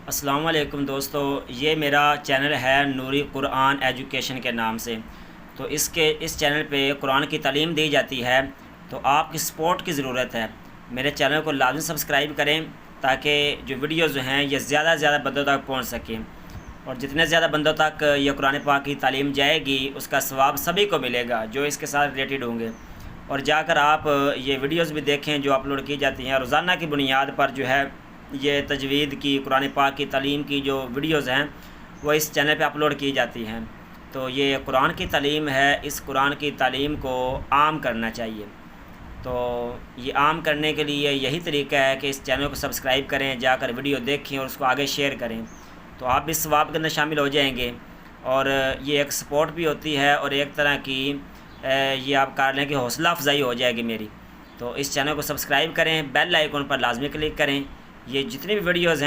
अस्सलाम वालेकुम दोस्तों, ये मेरा चैनल है नूरी कुरान एजुकेशन के नाम से। तो इस चैनल पे कुरान की तालीम दी जाती है। तो आपकी सपोर्ट की ज़रूरत है। मेरे चैनल को लाज़मी सब्सक्राइब करें ताकि जो वीडियोज़ हैं ये ज़्यादा से ज़्यादा बंदों तक पहुंच सकें, और जितने ज़्यादा बंदों तक ये कुरान पाक की तालीम जाएगी उसका सवाब सभी को मिलेगा जो इसके साथ रिलेटेड होंगे। और जाकर आप ये वीडियोज़ भी देखें जो अपलोड की जाती हैं रोज़ाना की बुनियाद पर। जो है ये तजवीद की कुरान पाक की तालीम की जो वीडियोज़ हैं वो इस चैनल पे अपलोड की जाती हैं। तो ये कुरान की तालीम है, इस कुरान की तालीम को आम करना चाहिए। तो ये आम करने के लिए यही तरीका है कि इस चैनल को सब्सक्राइब करें, जाकर वीडियो देखें और उसको आगे शेयर करें, तो आप भी सवाब के अंदर शामिल हो जाएंगे। और ये एक सपोर्ट भी होती है और एक तरह की ये आप कर लें कि हौसला अफजाई हो जाएगी मेरी। तो इस चैनल को सब्सक्राइब करें, बेल आइकन पर लाजमी क्लिक करें। ये जितनी भी वीडियोज़ हैं